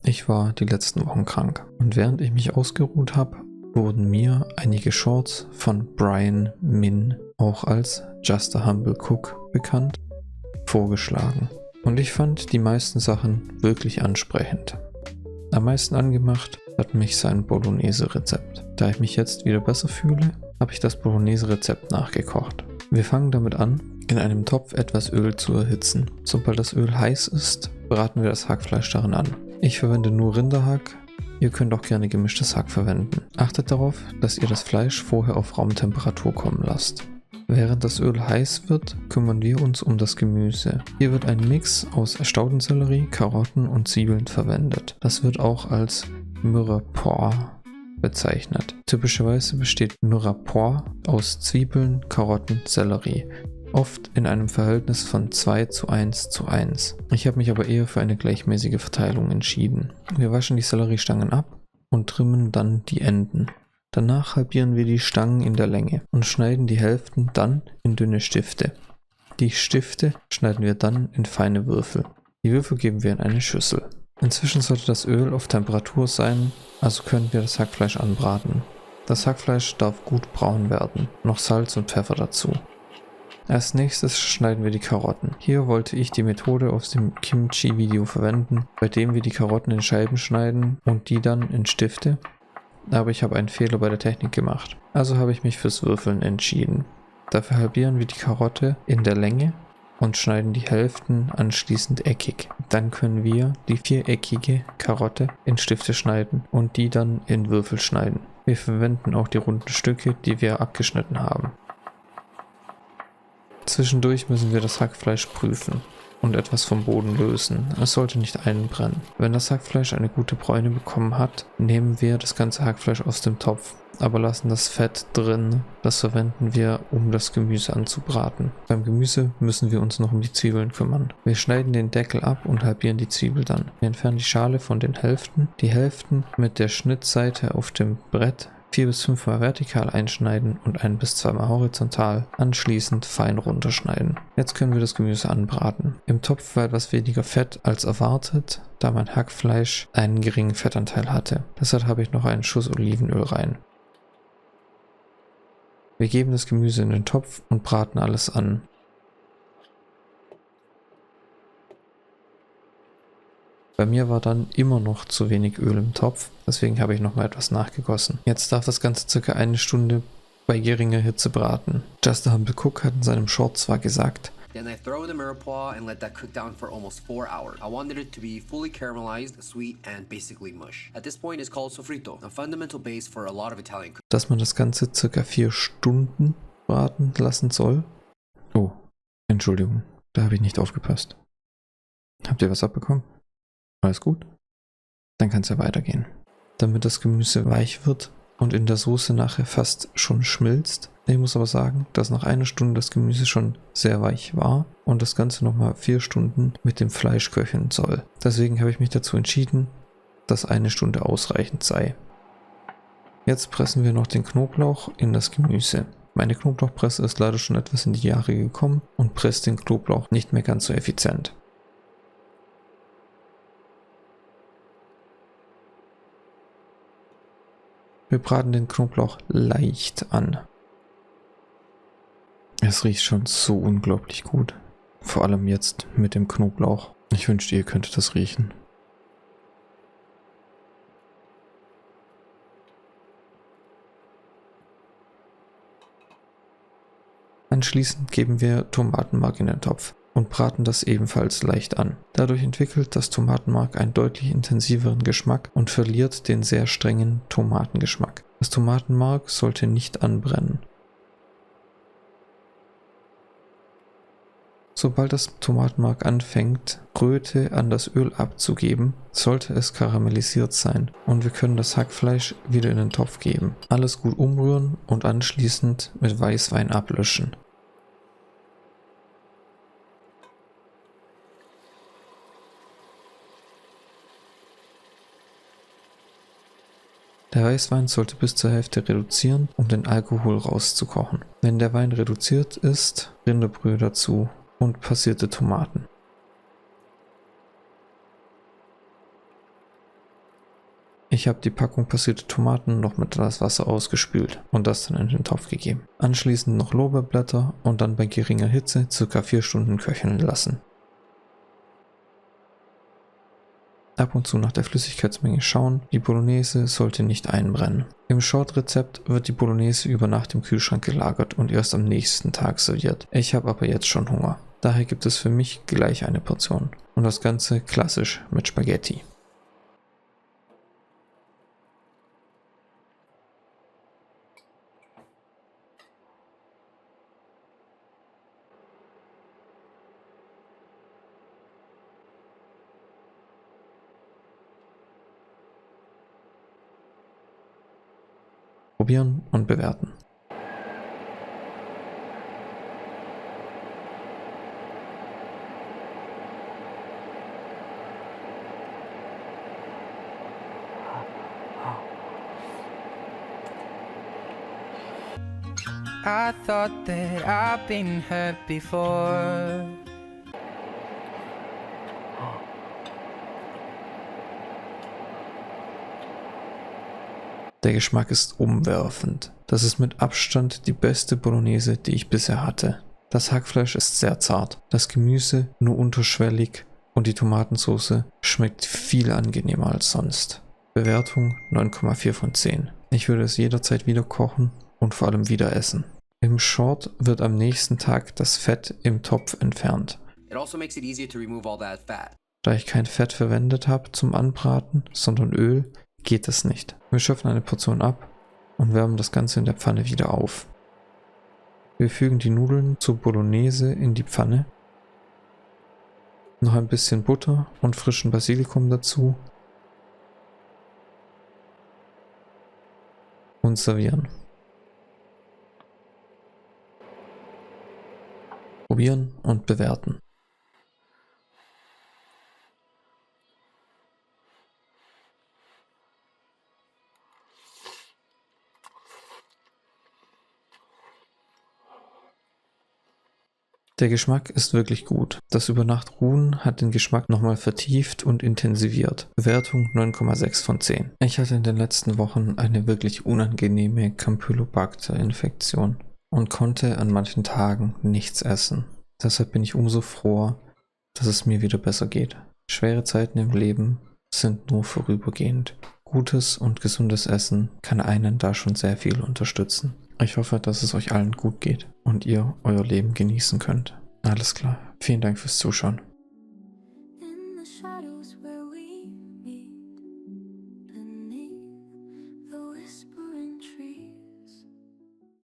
Ich war die letzten Wochen krank und während ich mich ausgeruht habe, wurden mir einige Shorts von Brian Min, auch als Just a Humble Cook bekannt, vorgeschlagen. Und ich fand die meisten Sachen wirklich ansprechend. Am meisten angemacht hat mich sein Bolognese-Rezept. Da ich mich jetzt wieder besser fühle, habe ich das Bolognese-Rezept nachgekocht. Wir fangen damit an, in einem Topf etwas Öl zu erhitzen. Sobald das Öl heiß ist, braten wir das Hackfleisch darin an. Ich verwende nur Rinderhack, ihr könnt auch gerne gemischtes Hack verwenden. Achtet darauf, dass ihr das Fleisch vorher auf Raumtemperatur kommen lasst. Während das Öl heiß wird, kümmern wir uns um das Gemüse. Hier wird ein Mix aus Staudensellerie, Karotten und Zwiebeln verwendet. Das wird auch als Mirepoix bezeichnet. Typischerweise besteht Mirepoix aus Zwiebeln, Karotten, Sellerie. Oft in einem Verhältnis von 2:1:1. Ich habe mich aber eher für eine gleichmäßige Verteilung entschieden. Wir waschen die Selleriestangen ab und trimmen dann die Enden. Danach halbieren wir die Stangen in der Länge und schneiden die Hälften dann in dünne Stifte. Die Stifte schneiden wir dann in feine Würfel. Die Würfel geben wir in eine Schüssel. Inzwischen sollte das Öl auf Temperatur sein, also können wir das Hackfleisch anbraten. Das Hackfleisch darf gut braun werden, noch Salz und Pfeffer dazu. Als nächstes schneiden wir die Karotten. Hier wollte ich die Methode aus dem Kimchi-Video verwenden, bei dem wir die Karotten in Scheiben schneiden und die dann in Stifte. Aber ich habe einen Fehler bei der Technik gemacht. Also habe ich mich fürs Würfeln entschieden. Dafür halbieren wir die Karotte in der Länge und schneiden die Hälften anschließend eckig. Dann können wir die viereckige Karotte in Stifte schneiden und die dann in Würfel schneiden. Wir verwenden auch die runden Stücke, die wir abgeschnitten haben. Zwischendurch müssen wir das Hackfleisch prüfen und etwas vom Boden lösen. Es sollte nicht einbrennen. Wenn das Hackfleisch eine gute Bräune bekommen hat, nehmen wir das ganze Hackfleisch aus dem Topf, aber lassen das Fett drin. Das verwenden wir, um das Gemüse anzubraten. Beim Gemüse müssen wir uns noch um die Zwiebeln kümmern. Wir schneiden den Deckel ab und halbieren die Zwiebel dann. Wir entfernen die Schale von den Hälften. Die Hälften mit der Schnittseite auf dem Brett 4 bis 5 Mal vertikal einschneiden und 1 bis 2 Mal horizontal, anschließend fein runterschneiden. Jetzt können wir das Gemüse anbraten. Im Topf war etwas weniger Fett als erwartet, da mein Hackfleisch einen geringen Fettanteil hatte. Deshalb habe ich noch einen Schuss Olivenöl rein. Wir geben das Gemüse in den Topf und braten alles an. Bei mir war dann immer noch zu wenig Öl im Topf, deswegen habe ich nochmal etwas nachgegossen. Jetzt darf das Ganze ca. 1 Stunde bei geringer Hitze braten. Just a Humble Cook hat in seinem Short zwar gesagt, Then I throw in the mirepoix and let that cook down for almost 4 hours. I wanted it to be fully caramelized, sweet, and basically mush. At this point, it's called sofrito, a fundamental base for a lot of Italian cooking. dass man das Ganze ca. 4 Stunden braten lassen soll. Oh, Entschuldigung, da habe ich nicht aufgepasst. Habt ihr was abbekommen? Alles gut? Dann kann es ja weitergehen. Damit das Gemüse weich wird und in der Soße nachher fast schon schmilzt. Ich muss aber sagen, dass nach 1 Stunde das Gemüse schon sehr weich war und das Ganze nochmal 4 Stunden mit dem Fleisch köcheln soll. Deswegen habe ich mich dazu entschieden, dass 1 Stunde ausreichend sei. Jetzt pressen wir noch den Knoblauch in das Gemüse. Meine Knoblauchpresse ist leider schon etwas in die Jahre gekommen und presst den Knoblauch nicht mehr ganz so effizient. Wir braten den Knoblauch leicht an. Es riecht schon so unglaublich gut. Vor allem jetzt mit dem Knoblauch. Ich wünschte, ihr könntet das riechen. Anschließend geben wir Tomatenmark in den Topf und braten das ebenfalls leicht an. Dadurch entwickelt das Tomatenmark einen deutlich intensiveren Geschmack und verliert den sehr strengen Tomatengeschmack. Das Tomatenmark sollte nicht anbrennen. Sobald das Tomatenmark anfängt, Röte an das Öl abzugeben, sollte es karamellisiert sein und wir können das Hackfleisch wieder in den Topf geben. Alles gut umrühren und anschließend mit Weißwein ablöschen. Der Weißwein sollte bis zur Hälfte reduzieren, um den Alkohol rauszukochen. Wenn der Wein reduziert ist, Rinderbrühe dazu und passierte Tomaten. Ich habe die Packung passierte Tomaten noch mit etwas Wasser ausgespült und das dann in den Topf gegeben. Anschließend noch Lorbeerblätter und dann bei geringer Hitze ca. 4 Stunden köcheln lassen. Ab und zu nach der Flüssigkeitsmenge schauen, die Bolognese sollte nicht einbrennen. Im Short-Rezept wird die Bolognese über Nacht im Kühlschrank gelagert und erst am nächsten Tag serviert. Ich habe aber jetzt schon Hunger. Daher gibt es für mich gleich eine Portion. Und das Ganze klassisch mit Spaghetti. Probieren und bewerten. I thought that I've been hurt before. Der Geschmack ist umwerfend. Das ist mit Abstand die beste Bolognese, die ich bisher hatte. Das Hackfleisch ist sehr zart, das Gemüse nur unterschwellig und die Tomatensauce schmeckt viel angenehmer als sonst. Bewertung 9,4 von 10. Ich würde es jederzeit wieder kochen und vor allem wieder essen. Im Short wird am nächsten Tag das Fett im Topf entfernt. It also makes it easier to remove all that fat. Da ich kein Fett verwendet habe zum Anbraten, sondern Öl, geht das nicht. Wir schöpfen eine Portion ab und wärmen das Ganze in der Pfanne wieder auf. Wir fügen die Nudeln zur Bolognese in die Pfanne, noch ein bisschen Butter und frischen Basilikum dazu und servieren. Probieren und bewerten. Der Geschmack ist wirklich gut. Das Übernachtruhen hat den Geschmack nochmal vertieft und intensiviert. Bewertung 9,6 von 10. Ich hatte in den letzten Wochen eine wirklich unangenehme Campylobacter-Infektion und konnte an manchen Tagen nichts essen. Deshalb bin ich umso froher, dass es mir wieder besser geht. Schwere Zeiten im Leben sind nur vorübergehend. Gutes und gesundes Essen kann einen da schon sehr viel unterstützen. Ich hoffe, dass es euch allen gut geht und ihr euer Leben genießen könnt. Alles klar. Vielen Dank fürs Zuschauen.